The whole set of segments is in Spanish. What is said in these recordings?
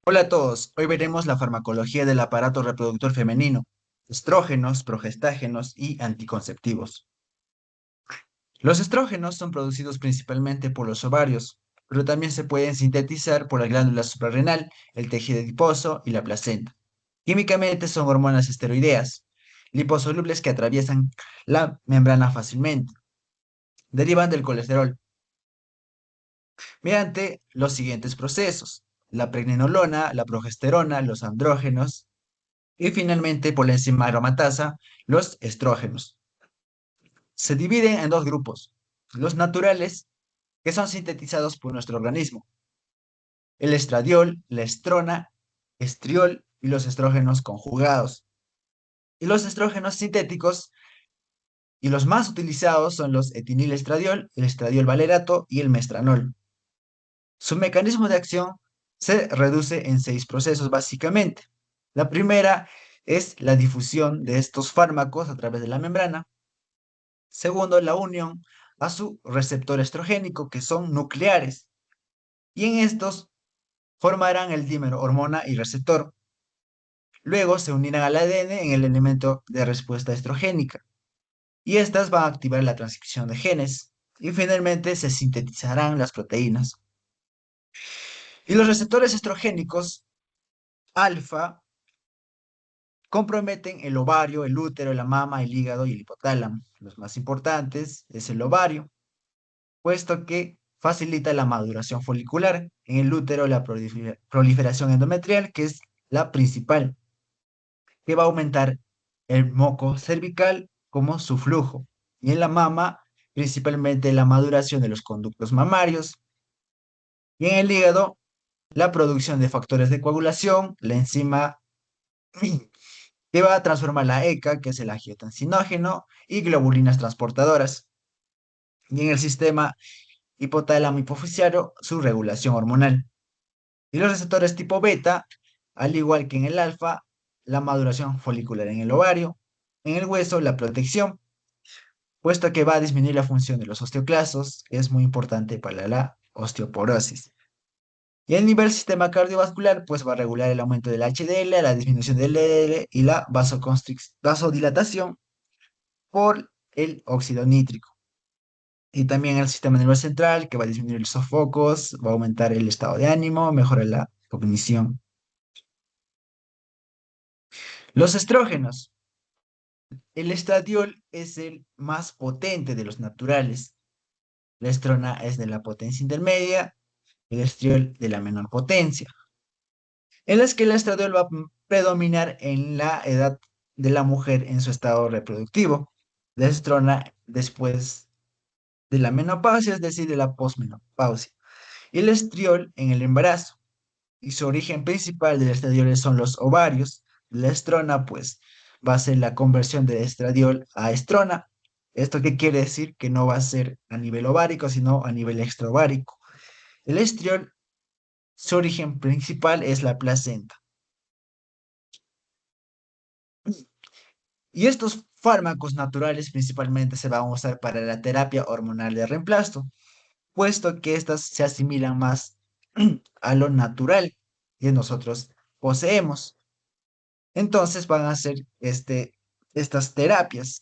Hola a todos, hoy veremos la farmacología del aparato reproductor femenino, estrógenos, progestágenos y anticonceptivos. Los estrógenos son producidos principalmente por los ovarios, pero también se pueden sintetizar por la glándula suprarrenal, el tejido adiposo y la placenta. Químicamente son hormonas esteroideas, liposolubles que atraviesan la membrana fácilmente. Derivan del colesterol mediante los siguientes procesos: la pregnenolona, la progesterona, los andrógenos. Y finalmente, por la enzima aromatasa, los estrógenos. Se dividen en dos grupos: los naturales, que son sintetizados por nuestro organismo, el estradiol, la estrona, estriol y los estrógenos conjugados. Y los estrógenos sintéticos, y los más utilizados son los etinilestradiol, el estradiol valerato y el mestranol. Su mecanismo de acción se reduce en 6 procesos básicamente. La primera es la difusión de estos fármacos a través de la membrana. Segundo, la unión a su receptor estrogénico, que son nucleares, y en estos formarán el dímero hormona y receptor. Luego se unirán al ADN en el elemento de respuesta estrogénica, y estas van a activar la transcripción de genes, y finalmente se sintetizarán las proteínas. Y los receptores estrogénicos alfa comprometen el ovario, el útero, la mama, el hígado y el hipotálamo. Los más importantes es el ovario, puesto que facilita la maduración folicular; en el útero la proliferación endometrial, que es la principal, que va a aumentar el moco cervical como su flujo; y en la mama, principalmente la maduración de los conductos mamarios; y en el hígado, la producción de factores de coagulación, la enzima que va a transformar la ECA, que es el angiotensinógeno, y globulinas transportadoras; y en el sistema hipotálamo hipoficiario, su regulación hormonal. Y los receptores tipo beta, al igual que en el alfa, la maduración folicular en el ovario; en el hueso, la protección, puesto que va a disminuir la función de los osteoclastos, que es muy importante para la osteoporosis. Y a nivel sistema cardiovascular, pues va a regular el aumento del HDL, la disminución del LDL y la vasodilatación por el óxido nítrico. Y también el sistema nervioso central, que va a disminuir los sofocos, va a aumentar el estado de ánimo, mejorar la cognición. Los estrógenos. El estradiol es el más potente de los naturales. La estrona es de la potencia intermedia, el estriol de la menor potencia. En las que el estradiol va a predominar en la edad de la mujer en su estado reproductivo. La estrona después de la menopausia, es decir, de la posmenopausia. Y el estriol en el embarazo. Y su origen principal del estradiol son los ovarios. La estrona, pues, va a ser la conversión de estradiol a estrona. ¿Esto qué quiere decir? Que no va a ser a nivel ovárico, sino a nivel extraovárico. El estriol, su origen principal es la placenta. Y estos fármacos naturales principalmente se van a usar para la terapia hormonal de reemplazo, puesto que estas se asimilan más a lo natural que nosotros poseemos. Entonces van a ser estas terapias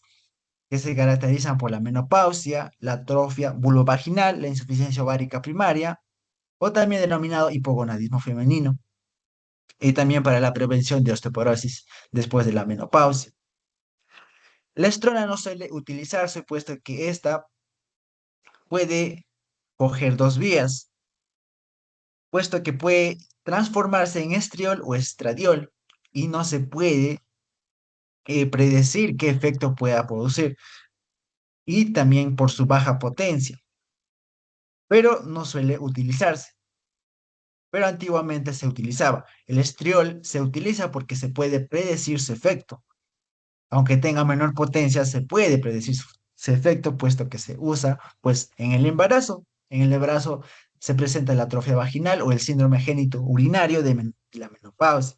que se caracterizan por la menopausia, la atrofia vulvovaginal, la insuficiencia ovárica primaria, o también denominado hipogonadismo femenino, y también para la prevención de osteoporosis después de la menopausia. La estrona no suele utilizarse, puesto que esta puede coger dos vías, puesto que puede transformarse en estriol o estradiol, y no se puede predecir qué efecto pueda producir, y también por su baja potencia, pero no suele utilizarse. Pero antiguamente se utilizaba. El estriol se utiliza porque se puede predecir su efecto. Aunque tenga menor potencia, se puede predecir su efecto, puesto que se usa pues en el embarazo. En el embarazo se presenta la atrofia vaginal o el síndrome génito urinario de la menopausia,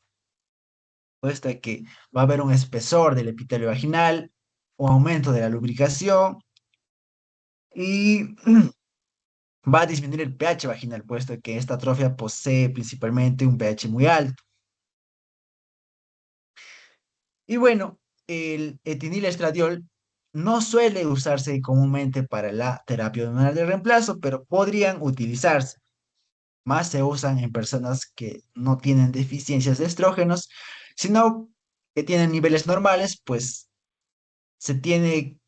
puesto que va a haber un espesor del epitelio vaginal o aumento de la lubricación, y va a disminuir el pH vaginal, puesto que esta atrofia posee principalmente un pH muy alto. Y bueno, el etinilestradiol no suele usarse comúnmente para la terapia hormonal de reemplazo, pero podrían utilizarse. Más se usan en personas que no tienen deficiencias de estrógenos, sino que tienen niveles normales, pues se tiene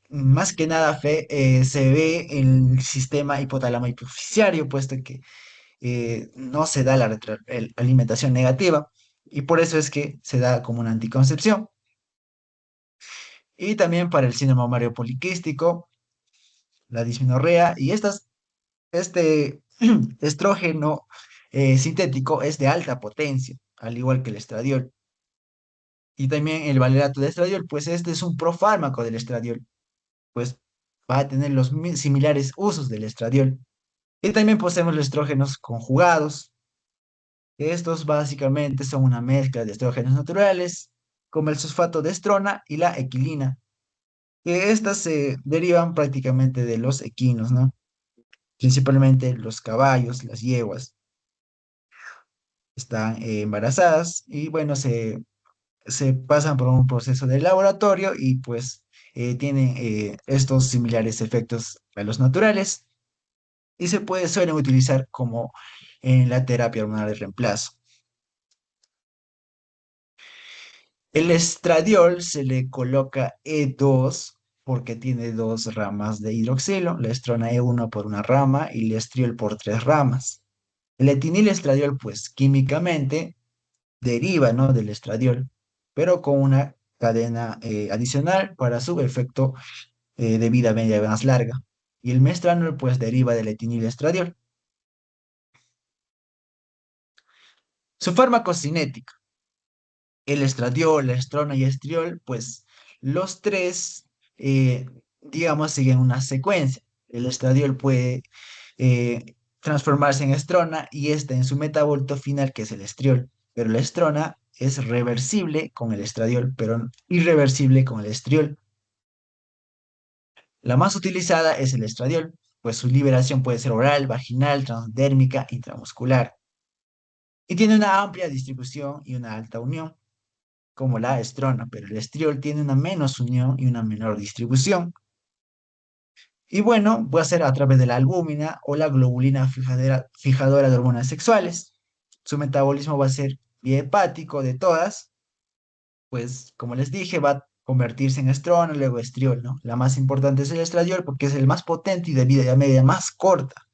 más que nada se ve en el sistema hipotálamo hipoficiario, puesto que no se da la alimentación negativa y por eso es que se da como una anticoncepción. Y también para el síndrome ovario poliquístico, la dismenorrea y este estrógeno sintético es de alta potencia, al igual que el estradiol. Y también el valerato de estradiol, pues este es un profármaco del estradiol, pues va a tener los similares usos del estradiol. Y también poseemos los estrógenos conjugados. Estos básicamente son una mezcla de estrógenos naturales, como el sulfato de estrona y la equilina, que estas se derivan prácticamente de los equinos, ¿no? Principalmente los caballos, las yeguas, están embarazadas y bueno, se pasan por un proceso de laboratorio y pues tienen estos similares efectos a los naturales y suelen utilizar como en la terapia hormonal de reemplazo. El estradiol se le coloca E2 porque tiene dos ramas de hidroxilo, la estrona E1 por una rama y el estriol por tres ramas. El etinilestradiol, pues químicamente deriva, ¿no?, del estradiol, pero con una cadena adicional para su efecto de vida media más larga. Y el mestranol, pues deriva del etinilestradiol. Su farmacocinética. El estradiol, la estrona y estriol, pues los tres, eh, digamos, siguen una secuencia. El estradiol puede transformarse en estrona y este en su metabolito final, que es el estriol. Pero la estrona es reversible con el estradiol, pero irreversible con el estriol. La más utilizada es el estradiol, pues su liberación puede ser oral, vaginal, transdérmica, intramuscular. Y tiene una amplia distribución y una alta unión, como la estrona, pero el estriol tiene una menos unión y una menor distribución. Y bueno, puede ser a través de la albúmina o la globulina fijadora de hormonas sexuales. Su metabolismo va a ser hepático de todas, pues como les dije, va a convertirse en estrona, luego estriol, ¿no? La más importante es el estradiol porque es el más potente y de vida media más corta.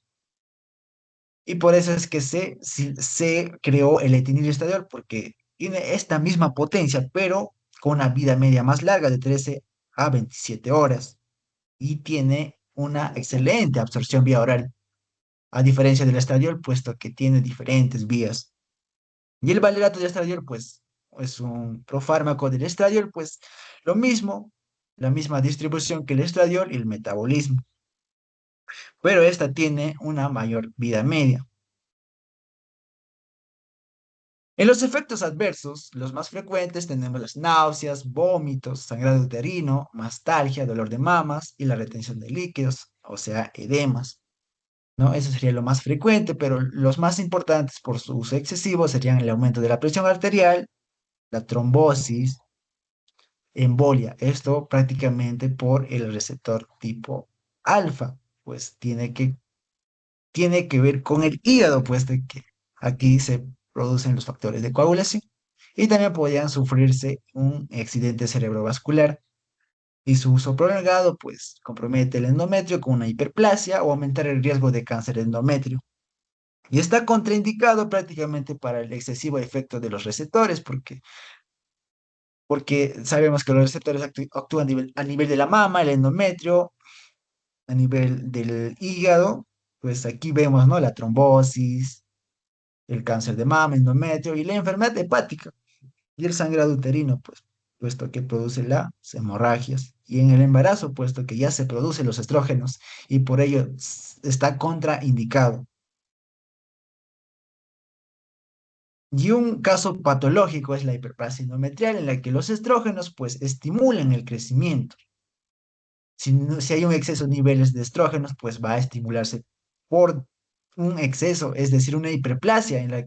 Y por eso es que se creó el etinilestradiol, porque tiene esta misma potencia, pero con una vida media más larga de 13 a 27 horas. Y tiene una excelente absorción vía oral, a diferencia del estradiol, puesto que tiene diferentes vías. Y el valerato de estradiol, pues, es un profármaco del estradiol, pues, lo mismo, la misma distribución que el estradiol y el metabolismo, pero esta tiene una mayor vida media. En los efectos adversos, los más frecuentes tenemos las náuseas, vómitos, sangrado uterino, mastalgia, dolor de mamas y la retención de líquidos, o sea, edemas, ¿no? Eso sería lo más frecuente, pero los más importantes por su uso excesivo serían el aumento de la presión arterial, la trombosis, embolia. Esto prácticamente por el receptor tipo alfa, pues tiene que ver con el hígado, pues de que aquí se producen los factores de coagulación. Y también podrían sufrirse un accidente cerebrovascular. Y su uso prolongado, pues, compromete el endometrio con una hiperplasia o aumentar el riesgo de cáncer de endometrio. Y está contraindicado prácticamente para el excesivo efecto de los receptores, porque sabemos que los receptores actúan a nivel de la mama, el endometrio, a nivel del hígado. Pues aquí vemos, ¿no?, la trombosis, el cáncer de mama, endometrio y la enfermedad hepática y el sangrado uterino, pues, puesto que produce las hemorragias. Y en el embarazo, puesto que ya se producen los estrógenos y por ello está contraindicado. Y un caso patológico es la hiperplasia endometrial, en la que los estrógenos, pues, estimulan el crecimiento. Si hay un exceso de niveles de estrógenos, pues va a estimularse por un exceso, es decir, una hiperplasia en la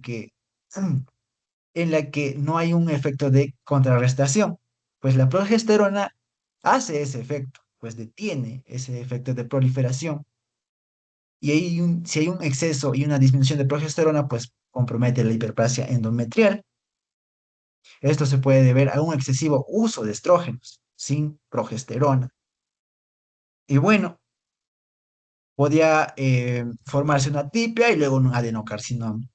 que no hay un efecto de contrarrestación, pues la progesterona hace ese efecto, pues detiene ese efecto de proliferación. Y si hay un exceso y una disminución de progesterona, pues compromete la hiperplasia endometrial. Esto se puede deber a un excesivo uso de estrógenos sin progesterona. Y bueno, podía formarse una tipia y luego un adenocarcinoma.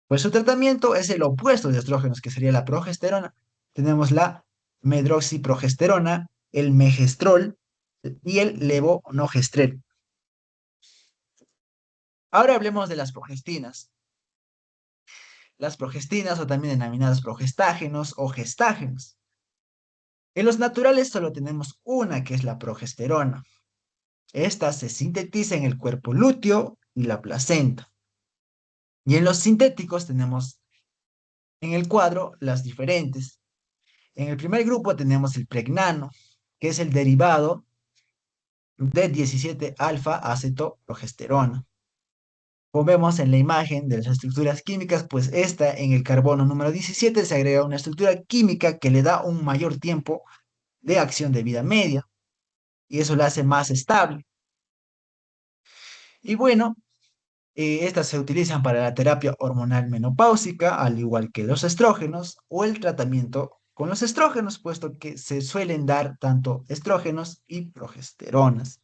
Pues su tratamiento es el opuesto de estrógenos, que sería la progesterona. Tenemos la medroxiprogesterona, el megestrol y el levonorgestrel. Ahora hablemos de las progestinas. Las progestinas, o también denominadas progestágenos o gestágenos. En los naturales solo tenemos una, que es la progesterona. Esta se sintetiza en el cuerpo lúteo y la placenta. Y en los sintéticos tenemos en el cuadro las diferentes. En el primer grupo tenemos el pregnano, que es el derivado de 17 alfa acetoprogesterona. Como vemos en la imagen de las estructuras químicas, pues esta en el carbono número 17 se agrega una estructura química que le da un mayor tiempo de acción de vida media y eso la hace más estable. Y bueno, estas se utilizan para la terapia hormonal menopáusica, al igual que los estrógenos o el tratamiento con los estrógenos, puesto que se suelen dar tanto estrógenos y progesteronas.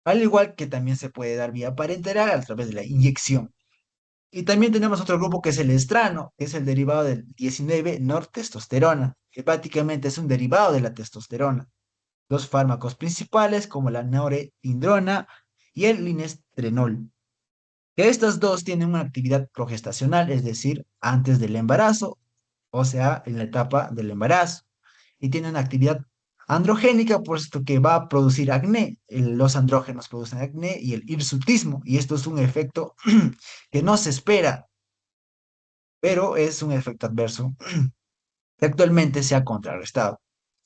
Al igual que también se puede dar vía parenteral a través de la inyección. Y también tenemos otro grupo que es el estrano, que es el derivado del 19-nortestosterona, que prácticamente es un derivado de la testosterona. Los fármacos principales como la norepinefrina y el linestrenol. Que estas dos tienen una actividad progestacional, es decir, antes del embarazo, o sea, en la etapa del embarazo. Y tiene una actividad androgénica, puesto que va a producir acné. Los andrógenos producen acné y el hirsutismo, y esto es un efecto que no se espera, pero es un efecto adverso que actualmente se ha contrarrestado.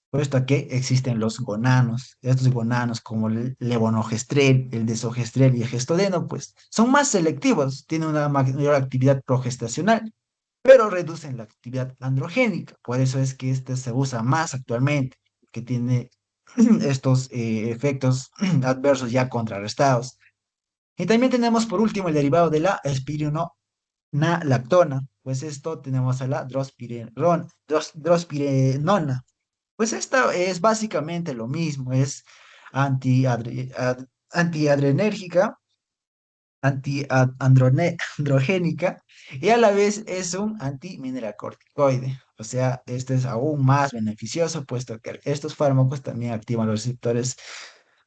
Puesto que existen los gonanos. Estos gonanos, como el levonorgestrel, el desogestrel y el gestodeno, pues son más selectivos, tienen una mayor actividad progestacional, pero reducen la actividad androgénica. Por eso es que este se usa más actualmente, que tiene estos efectos adversos ya contrarrestados. Y también tenemos por último el derivado de la espironolactona, pues esto tenemos a la drospirenona. Pues esta es básicamente lo mismo, es antiadrenérgica, antiandrogénica y a la vez es un antimineralocorticoide. O sea, este es aún más beneficioso, puesto que estos fármacos también activan los receptores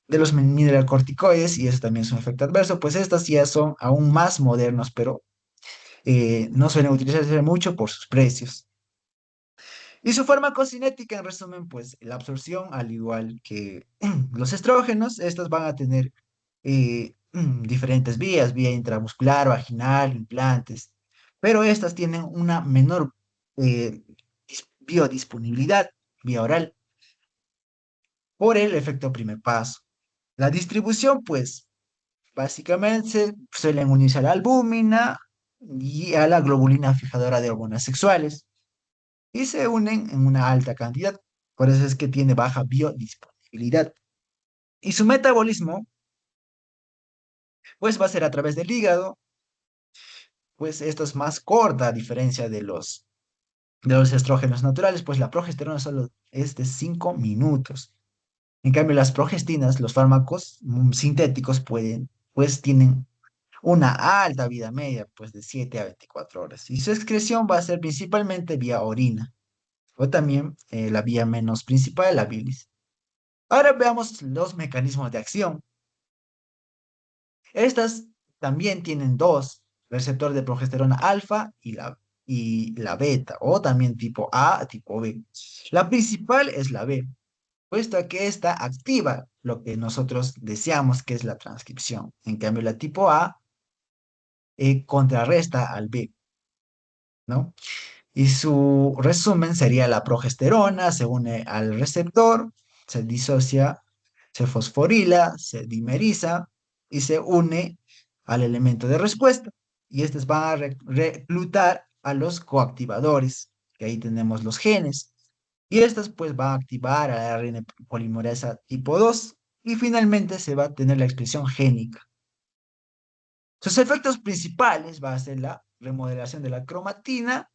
de los mineralocorticoides y eso también es un efecto adverso, pues estas ya son aún más modernos, pero no suelen utilizarse mucho por sus precios. Y su farmacocinética, en resumen, pues la absorción, al igual que los estrógenos, estos van a tener diferentes vías, vía intramuscular, vaginal, implantes, pero estas tienen una menor biodisponibilidad, vía oral, por el efecto primer paso. La distribución, pues, básicamente suelen unirse a la albúmina y a la globulina fijadora de hormonas sexuales y se unen en una alta cantidad. Por eso es que tiene baja biodisponibilidad. Y su metabolismo, pues va a ser a través del hígado, pues esto es más corta a diferencia de los estrógenos naturales, pues la progesterona solo es de 5 minutos. En cambio, las progestinas, los fármacos sintéticos pues tienen una alta vida media, pues de 7 a 24 horas. Y su excreción va a ser principalmente vía orina, o también la vía menos principal, la bilis. Ahora veamos los mecanismos de acción. Estas también tienen dos, receptor de progesterona alfa y la beta, o también tipo A, tipo B. La principal es la B, puesto que esta activa lo que nosotros deseamos, que es la transcripción. En cambio, la tipo A contrarresta al B, ¿no? Y su resumen sería la progesterona, se une al receptor, se disocia, se fosforila, se dimeriza y se une al elemento de respuesta. Y estos van a reclutar a los coactivadores, que ahí tenemos los genes. Y estas pues van a activar a la ARN polimerasa tipo 2 y finalmente se va a tener la expresión génica. Sus efectos principales va a ser la remodelación de la cromatina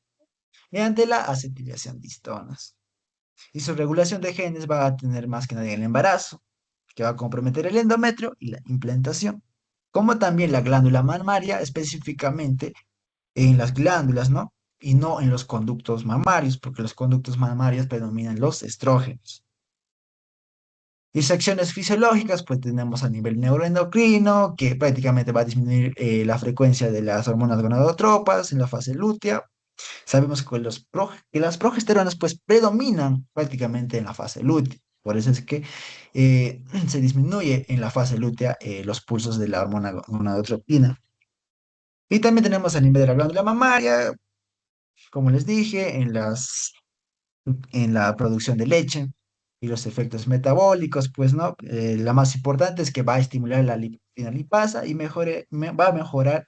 mediante la acetilación de histonas. Y su regulación de genes va a tener más que nada en el embarazo, que va a comprometer el endometrio y la implantación, como también la glándula mamaria, específicamente en las glándulas, ¿no? Y no en los conductos mamarios, porque los conductos mamarios predominan los estrógenos. Disecciones fisiológicas, pues tenemos a nivel neuroendocrino, que prácticamente va a disminuir la frecuencia de las hormonas gonadotropas en la fase lútea. Sabemos que, que las progesteronas pues predominan prácticamente en la fase lútea. Por eso es que se disminuye en la fase lútea los pulsos de la hormona gonadotropina. Y también tenemos a nivel de la glándula mamaria, como les dije, en la producción de leche y los efectos metabólicos, pues no, la más importante es que va a estimular la lipina lipasa y va a mejorar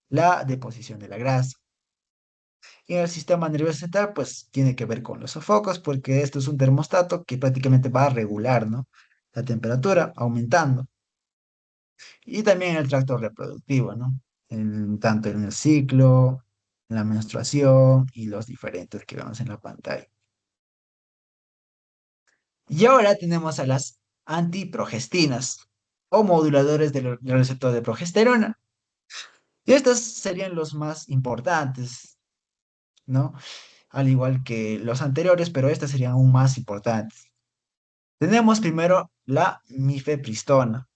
la deposición de la grasa. Y en el sistema nervioso central, pues tiene que ver con los sofocos, porque esto es un termostato que prácticamente va a regular, ¿no? La temperatura, aumentando. Y también el tracto reproductivo, ¿no? Tanto en el ciclo, en la menstruación y los diferentes que vemos en la pantalla. Y ahora tenemos a las antiprogestinas o moduladores del receptor de progesterona. Y estos serían los más importantes, ¿no? Al igual que los anteriores, pero estas serían aún más importantes. Tenemos primero la mifepristona.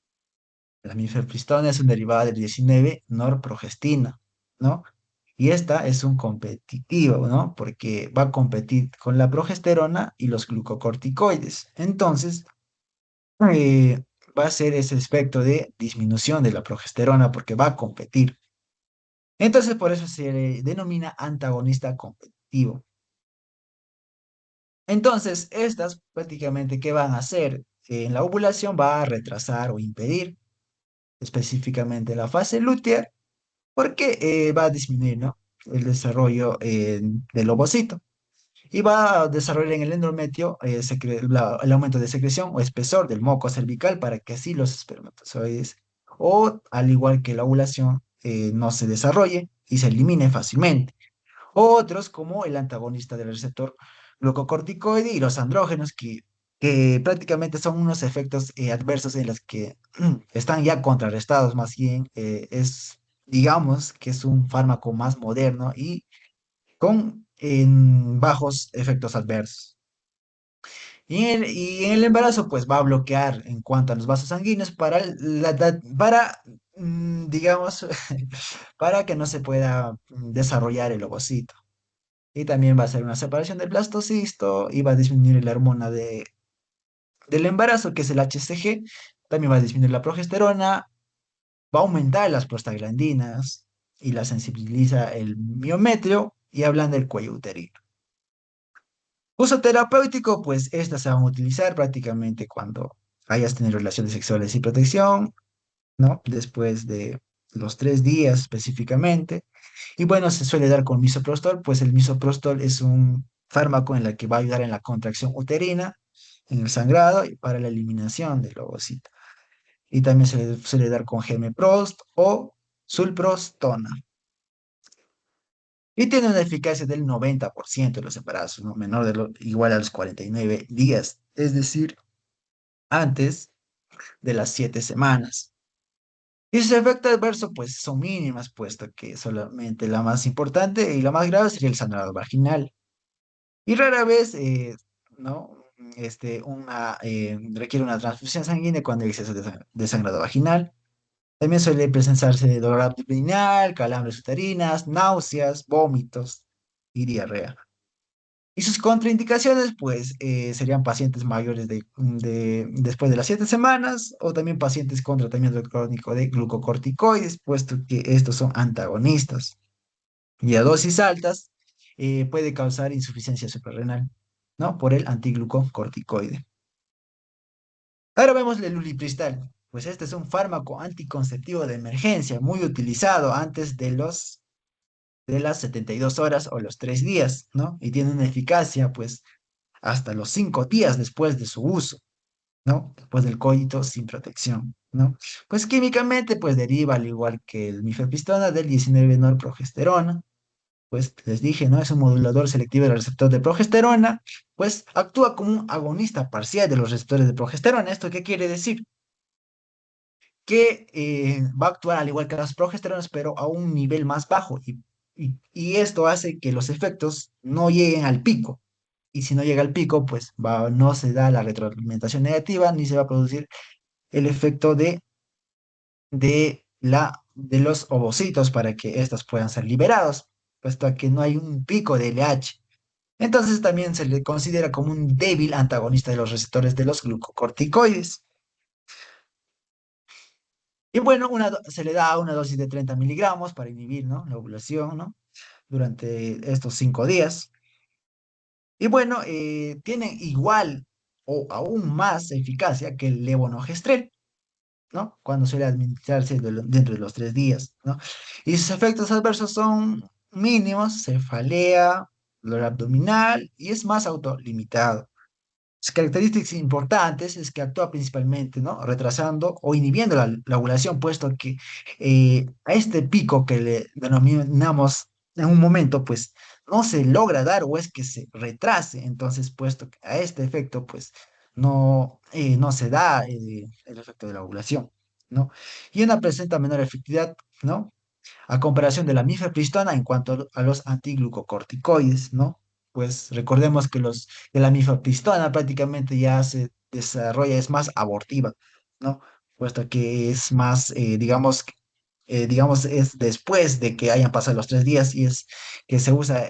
La mifepristona es un derivado del 19 norprogestina, ¿no? Y esta es un competitivo, ¿no? Porque va a competir con la progesterona y los glucocorticoides. Entonces, eh, va a ser ese aspecto de disminución de la progesterona porque va a competir. Entonces, por eso se le denomina antagonista competitivo. Entonces, estas prácticamente, ¿qué van a hacer? En la ovulación va a retrasar o impedir específicamente la fase lútea porque va a disminuir, ¿no? El desarrollo del ovocito y va a desarrollar en el endometrio el aumento de secreción o espesor del moco cervical para que así los espermatozoides, o al igual que la ovulación, no se desarrolle y se elimine fácilmente. Otros, como el antagonista del receptor glucocorticoide y los andrógenos, que prácticamente son unos efectos adversos en los que están ya contrarrestados, más bien digamos, que es un fármaco más moderno y con bajos efectos adversos. Y en el embarazo, pues va a bloquear en cuanto a los vasos sanguíneos digamos, para que no se pueda desarrollar el ovocito. Y también va a ser una separación del blastocisto y va a disminuir la hormona del embarazo, que es el HCG. También va a disminuir la progesterona, va a aumentar las prostaglandinas y la sensibiliza el miometrio y hablan del cuello uterino. Uso terapéutico, pues estas se van a utilizar prácticamente cuando hayas tenido relaciones sexuales sin protección, ¿no? Después de los 3 días específicamente. Y bueno, se suele dar con misoprostol, pues el misoprostol es un fármaco en el que va a ayudar en la contracción uterina, en el sangrado y para la eliminación del ovocito. Y también se le suele dar con Gemeprost o sulprostona. Y tiene una eficacia del 90% de los embarazos, ¿no? Igual a los 49 días, es decir, antes de las 7 semanas. Y sus efectos adversos, pues, son mínimas, puesto que solamente la más importante y la más grave sería el sangrado vaginal. Y rara vez, ¿no? Requiere una transfusión sanguínea cuando hay exceso de sangrado vaginal. También suele presentarse dolor abdominal, calambres uterinas, náuseas, vómitos y diarrea. Y sus contraindicaciones, pues, serían pacientes mayores después de las 7 semanas o también pacientes con tratamiento crónico de glucocorticoides, puesto que estos son antagonistas. Y a dosis altas puede causar insuficiencia suprarrenal, ¿no? Por el antiglucocorticoide. Ahora vemos el ulipristal. Pues este es un fármaco anticonceptivo de emergencia muy utilizado antes de las 72 horas o los 3 días, ¿no? Y tiene una eficacia, pues, hasta los 5 días después de su uso, ¿no? Después del coito sin protección, ¿no? Pues químicamente, pues deriva, al igual que el mifepristona, del 19-norprogesterona. Pues les dije, ¿no? Es un modulador selectivo del receptor de progesterona, pues actúa como un agonista parcial de los receptores de progesterona. ¿Esto qué quiere decir? Que va a actuar al igual que las progesteronas, pero a un nivel más bajo. Y esto hace que los efectos no lleguen al pico. Y si no llega al pico, pues no se da la retroalimentación negativa, ni se va a producir el efecto de los ovocitos para que estos puedan ser liberados, puesto que no hay un pico de LH. Entonces también se le considera como un débil antagonista de los receptores de los glucocorticoides. Y bueno, se le da una dosis de 30 miligramos para inhibir, ¿no? La ovulación, ¿no? Durante estos 5 días. Y bueno, tiene igual o aún más eficacia que el levonorgestrel, ¿no? Cuando suele administrarse dentro de los 3 días, ¿no? Y sus efectos adversos son mínimos, cefalea, dolor abdominal y es más autolimitado. Sus características importantes es que actúa principalmente, ¿no? Retrasando o inhibiendo la ovulación, puesto que a este pico que le denominamos en un momento, pues no se logra dar o es que se retrase. Entonces, puesto que a este efecto, pues no se da el efecto de la ovulación, ¿no? Y una presenta menor efectividad, ¿no? A comparación de la mifepristona en cuanto a los antiglucocorticoides, ¿no? Pues recordemos que la mifepristona prácticamente ya se desarrolla, es más abortiva, ¿no? Puesto que es más, digamos, es después de que hayan pasado los 3 días y es que se usa,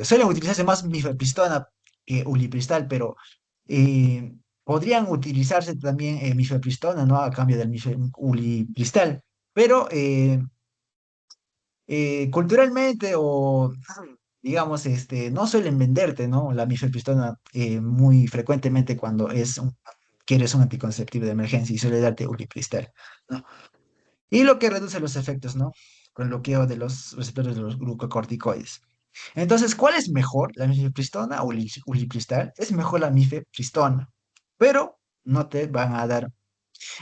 suelen utilizarse más mifepristona que ulipristal, pero podrían utilizarse también mifepristona, ¿no? A cambio del ulipristal, pero culturalmente o digamos, no suelen venderte, ¿no? La mifepristona muy frecuentemente cuando quieres un anticonceptivo de emergencia y suele darte ulipristal, ¿no? Y lo que reduce los efectos, ¿no? Con el bloqueo de los receptores de los glucocorticoides. Entonces, ¿cuál es mejor, la mifepristona o el ulipristal? Es mejor la mifepristona, pero no te van a dar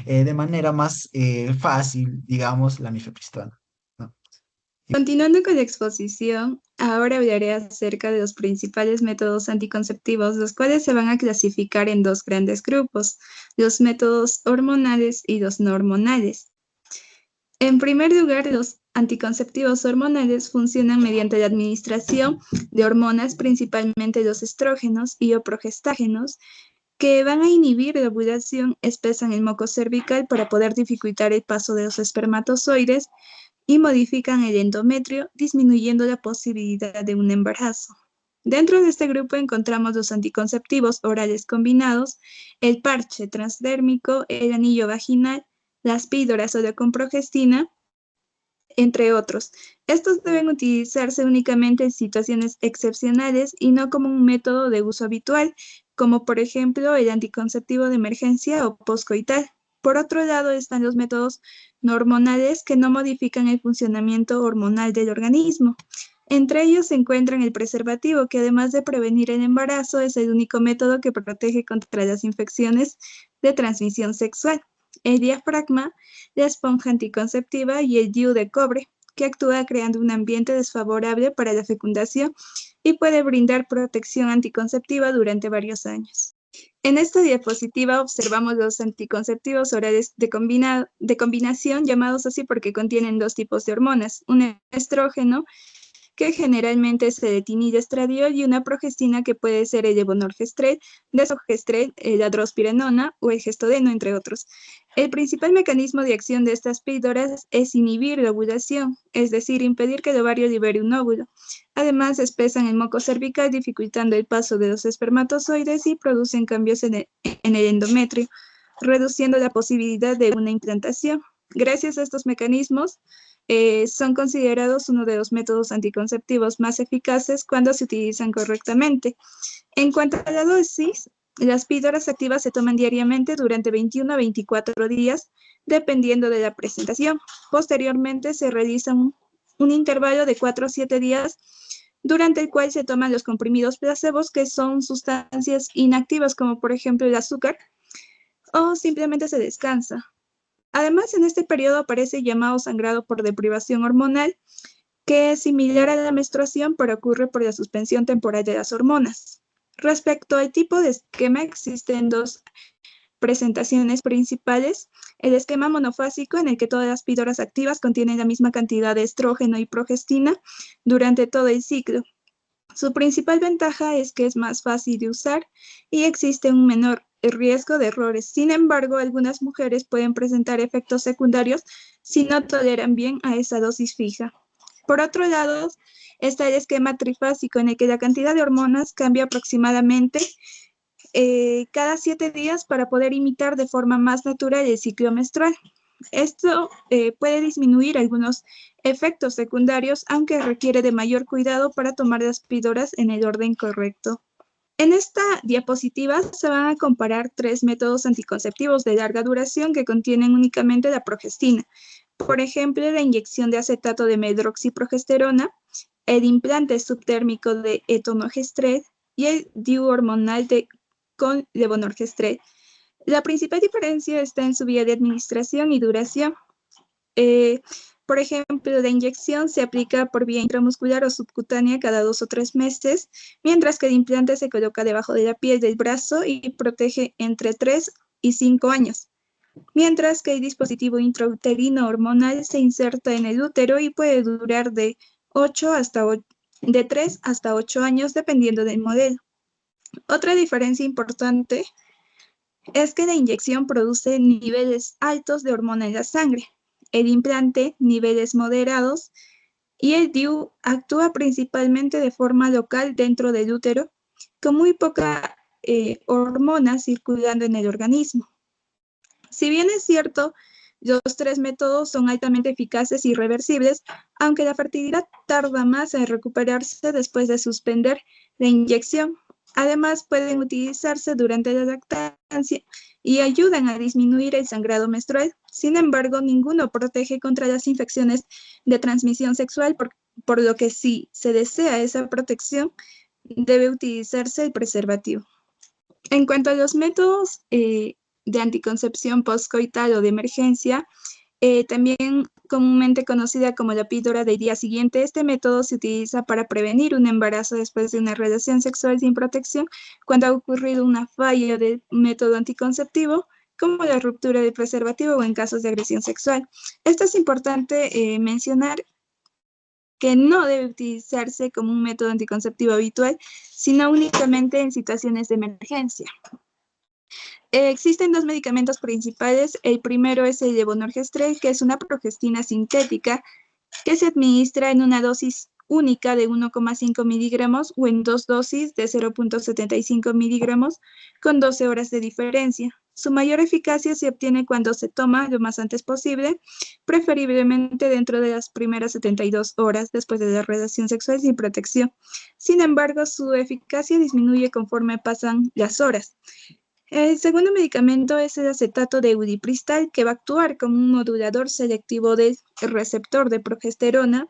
de manera más fácil, digamos, la mifepristona, ¿no? Continuando con la exposición, ahora hablaré acerca de los principales métodos anticonceptivos, los cuales se van a clasificar en dos grandes grupos, los métodos hormonales y los no hormonales. En primer lugar, los anticonceptivos hormonales funcionan mediante la administración de hormonas, principalmente los estrógenos y o progestágenos, que van a inhibir la ovulación, espesan el moco cervical para poder dificultar el paso de los espermatozoides y modifican el endometrio, disminuyendo la posibilidad de un embarazo. Dentro de este grupo encontramos los anticonceptivos orales combinados, el parche transdérmico, el anillo vaginal, las píldoras solo con progestina, entre otros. Estos deben utilizarse únicamente en situaciones excepcionales y no como un método de uso habitual, como por ejemplo el anticonceptivo de emergencia o postcoital. Por otro lado están los métodos no hormonales que no modifican el funcionamiento hormonal del organismo. Entre ellos se encuentran el preservativo, que además de prevenir el embarazo, es el único método que protege contra las infecciones de transmisión sexual. El diafragma, la esponja anticonceptiva y el DIU de cobre, que actúa creando un ambiente desfavorable para la fecundación y puede brindar protección anticonceptiva durante varios años. En esta diapositiva observamos los anticonceptivos orales de combinación, llamados así porque contienen dos tipos de hormonas, un estrógeno que generalmente es el etinilestradiol y una progestina que puede ser el levonorgestrel, desogestrel, la drospirenona o el gestodeno, entre otros. El principal mecanismo de acción de estas píldoras es inhibir la ovulación, es decir, impedir que el ovario libere un óvulo. Además, espesan el moco cervical, dificultando el paso de los espermatozoides y producen cambios en el endometrio, reduciendo la posibilidad de una implantación. Gracias a estos mecanismos, son considerados uno de los métodos anticonceptivos más eficaces cuando se utilizan correctamente. En cuanto a la dosis, Las píldoras activas se toman diariamente durante 21 a 24 días, dependiendo de la presentación. Posteriormente se realiza un intervalo de 4 a 7 días durante el cual se toman los comprimidos placebos, que son sustancias inactivas como por ejemplo el azúcar, o simplemente se descansa. Además, en este periodo aparece llamado sangrado por deprivación hormonal, que es similar a la menstruación, pero ocurre por la suspensión temporal de las hormonas. Respecto al tipo de esquema, existen dos presentaciones principales: el esquema monofásico, en el que todas las píldoras activas contienen la misma cantidad de estrógeno y progestina durante todo el ciclo. Su principal ventaja es que es más fácil de usar y existe un menor riesgo de errores. Sin embargo, algunas mujeres pueden presentar efectos secundarios si no toleran bien a esa dosis fija. Por otro lado, está el esquema trifásico, en el que la cantidad de hormonas cambia aproximadamente cada 7 días para poder imitar de forma más natural el ciclo menstrual. Esto puede disminuir algunos efectos secundarios, aunque requiere de mayor cuidado para tomar las píldoras en el orden correcto. En esta diapositiva se van a comparar 3 métodos anticonceptivos de larga duración que contienen únicamente la progestina. Por ejemplo, la inyección de acetato de medroxiprogesterona, el implante subtérmico de etonogestrel y el DIU hormonal con levonorgestrel. La principal diferencia está en su vía de administración y duración. Por ejemplo, la inyección se aplica por vía intramuscular o subcutánea cada 2 o 3 meses, mientras que el implante se coloca debajo de la piel del brazo y protege entre 3 y 5 años, mientras que el dispositivo intrauterino hormonal se inserta en el útero y puede durar de 3 hasta 8 años, dependiendo del modelo. Otra diferencia importante es que la inyección produce niveles altos de hormona en la sangre, el implante niveles moderados, y el DIU actúa principalmente de forma local dentro del útero, con muy poca hormona circulando en el organismo. Si bien es cierto, los 3 métodos son altamente eficaces y reversibles, aunque la fertilidad tarda más en recuperarse después de suspender la inyección. Además, pueden utilizarse durante la lactancia y ayudan a disminuir el sangrado menstrual. Sin embargo, ninguno protege contra las infecciones de transmisión sexual, por lo que si se desea esa protección, debe utilizarse el preservativo. En cuanto a los métodos de anticoncepción postcoital o de emergencia, también comúnmente conocida como la píldora del día siguiente, este método se utiliza para prevenir un embarazo después de una relación sexual sin protección cuando ha ocurrido una falla del método anticonceptivo, como la ruptura del preservativo o en casos de agresión sexual. Esto es importante mencionar, que no debe utilizarse como un método anticonceptivo habitual, sino únicamente en situaciones de emergencia. Existen 2 medicamentos principales. El primero es el levonorgestrel, que es una progestina sintética que se administra en una dosis única de 1,5 miligramos o en 2 dosis de 0,75 miligramos con 12 horas de diferencia. Su mayor eficacia se obtiene cuando se toma lo más antes posible, preferiblemente dentro de las primeras 72 horas después de la relación sexual sin protección. Sin embargo, su eficacia disminuye conforme pasan las horas. El segundo medicamento es el acetato de eudipristal, que va a actuar como un modulador selectivo del receptor de progesterona.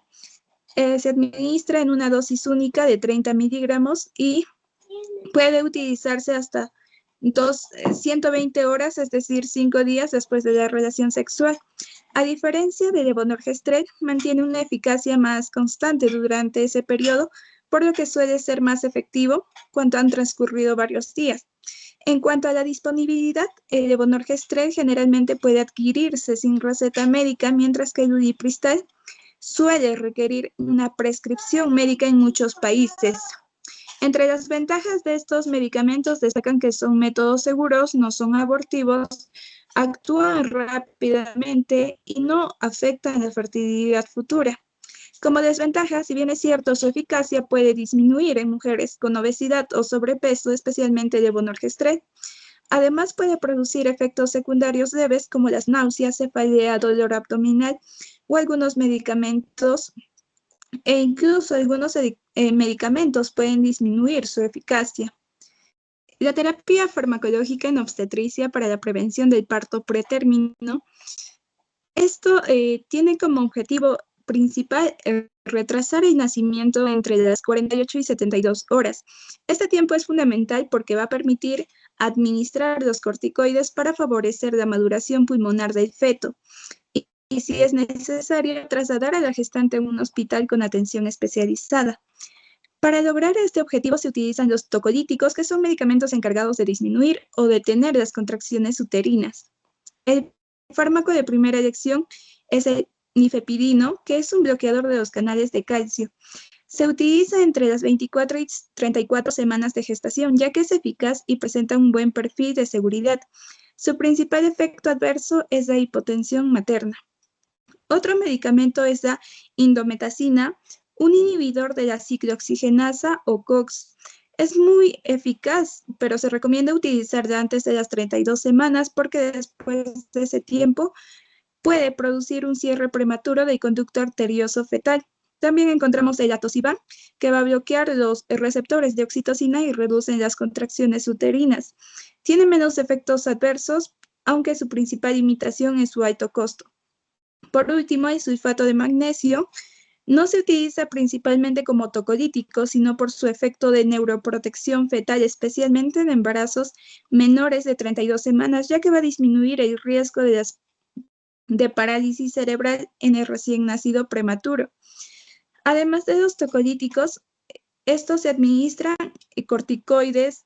Se administra en una dosis única de 30 miligramos y puede utilizarse hasta 120 horas, es decir, 5 días después de la relación sexual. A diferencia del levonorgestrel, mantiene una eficacia más constante durante ese periodo, por lo que suele ser más efectivo cuando han transcurrido varios días. En cuanto a la disponibilidad, el levonorgestrel generalmente puede adquirirse sin receta médica, mientras que el ulipristal suele requerir una prescripción médica en muchos países. Entre las ventajas de estos medicamentos destacan que son métodos seguros, no son abortivos, actúan rápidamente y no afectan la fertilidad futura. Como desventaja, si bien es cierto, su eficacia puede disminuir en mujeres con obesidad o sobrepeso, especialmente el levonorgestrel. Además, puede producir efectos secundarios leves como las náuseas, cefalea, dolor abdominal o algunos medicamentos, e incluso algunos medicamentos pueden disminuir su eficacia. La terapia farmacológica en obstetricia para la prevención del parto pretérmino, esto tiene como objetivo principal retrasar el nacimiento entre las 48 y 72 horas. Este tiempo es fundamental porque va a permitir administrar los corticoides para favorecer la maduración pulmonar del feto y si es necesario, trasladar a la gestante a un hospital con atención especializada. Para lograr este objetivo se utilizan los tocolíticos, que son medicamentos encargados de disminuir o detener las contracciones uterinas. El fármaco de primera elección es el nifepidino, que es un bloqueador de los canales de calcio. Se utiliza entre las 24 y 34 semanas de gestación, ya que es eficaz y presenta un buen perfil de seguridad. Su principal efecto adverso es la hipotensión materna. Otro medicamento es la indometacina, un inhibidor de la ciclooxigenasa o COX. Es muy eficaz, pero se recomienda utilizarla antes de las 32 semanas porque después de ese tiempo puede producir un cierre prematuro del conducto arterioso fetal. También encontramos el atosiban, que va a bloquear los receptores de oxitocina y reducen las contracciones uterinas. Tiene menos efectos adversos, aunque su principal limitación es su alto costo. Por último, el sulfato de magnesio no se utiliza principalmente como tocolítico, sino por su efecto de neuroprotección fetal, especialmente en embarazos menores de 32 semanas, ya que va a disminuir el riesgo de parálisis cerebral en el recién nacido prematuro. Además de los tocolíticos, estos se administran corticoides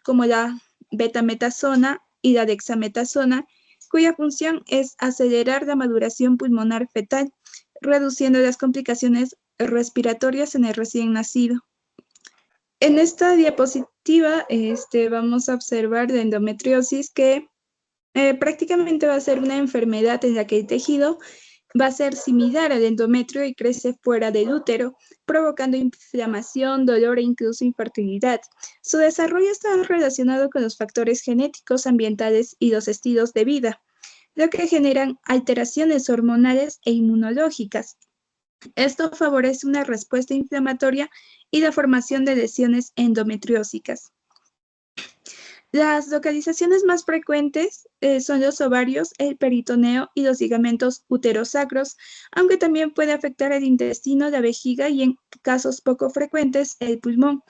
como la betametasona y la dexametasona, cuya función es acelerar la maduración pulmonar fetal, reduciendo las complicaciones respiratorias en el recién nacido. En esta diapositiva vamos a observar la endometriosis, que prácticamente va a ser una enfermedad en la que el tejido va a ser similar al endometrio y crece fuera del útero, provocando inflamación, dolor e incluso infertilidad. Su desarrollo está relacionado con los factores genéticos, ambientales y los estilos de vida, lo que generan alteraciones hormonales e inmunológicas. Esto favorece una respuesta inflamatoria y la formación de lesiones endometriósicas. Las localizaciones más frecuentes son los ovarios, el peritoneo y los ligamentos uterosacros, aunque también puede afectar el intestino, la vejiga y en casos poco frecuentes el pulmón.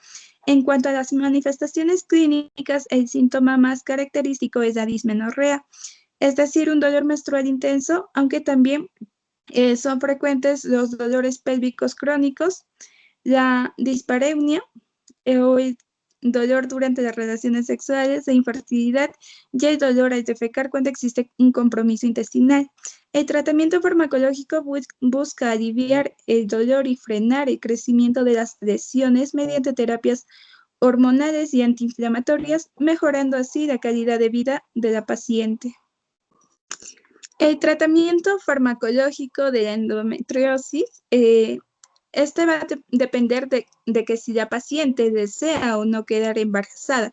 En cuanto a las manifestaciones clínicas, el síntoma más característico es la dismenorrea, es decir, un dolor menstrual intenso, aunque también son frecuentes los dolores pélvicos crónicos, la dispareunia o el dolor durante las relaciones sexuales, la infertilidad y el dolor al defecar cuando existe un compromiso intestinal. El tratamiento farmacológico busca aliviar el dolor y frenar el crecimiento de las lesiones mediante terapias hormonales y antiinflamatorias, mejorando así la calidad de vida de la paciente. El tratamiento farmacológico de la endometriosis va a depender de que si la paciente desea o no quedar embarazada.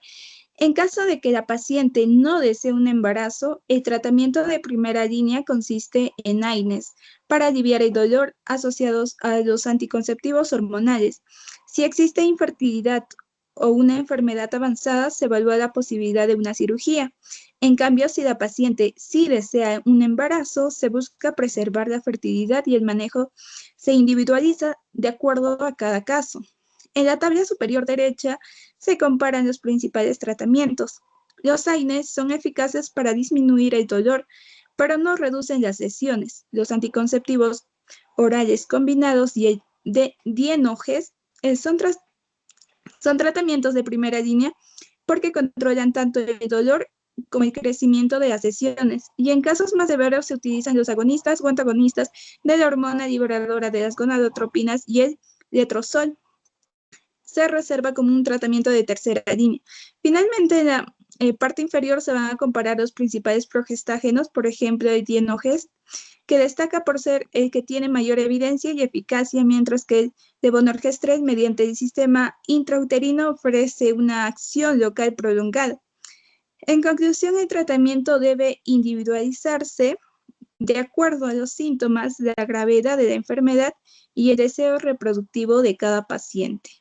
En caso de que la paciente no desee un embarazo, el tratamiento de primera línea consiste en AINES para aliviar el dolor asociados a los anticonceptivos hormonales. Si existe infertilidad o una enfermedad avanzada, se evalúa la posibilidad de una cirugía. En cambio, si la paciente sí desea un embarazo, se busca preservar la fertilidad y el manejo se individualiza de acuerdo a cada caso. En la tabla superior derecha se comparan los principales tratamientos. Los AINES son eficaces para disminuir el dolor, pero no reducen las lesiones. Los anticonceptivos orales combinados y el DIENOGES son tratamientos de primera línea porque controlan tanto el dolor como el crecimiento de las lesiones, y en casos más severos se utilizan los agonistas o antagonistas de la hormona liberadora de las gonadotropinas y el letrozol. Se reserva como un tratamiento de tercera línea. Finalmente, en la parte inferior se van a comparar los principales progestágenos, por ejemplo, el DIENOGES, que destaca por ser el que tiene mayor evidencia y eficacia, mientras que el levonorgestrel 3, mediante el sistema intrauterino, ofrece una acción local prolongada. En conclusión, el tratamiento debe individualizarse de acuerdo a los síntomas, la gravedad de la enfermedad y el deseo reproductivo de cada paciente.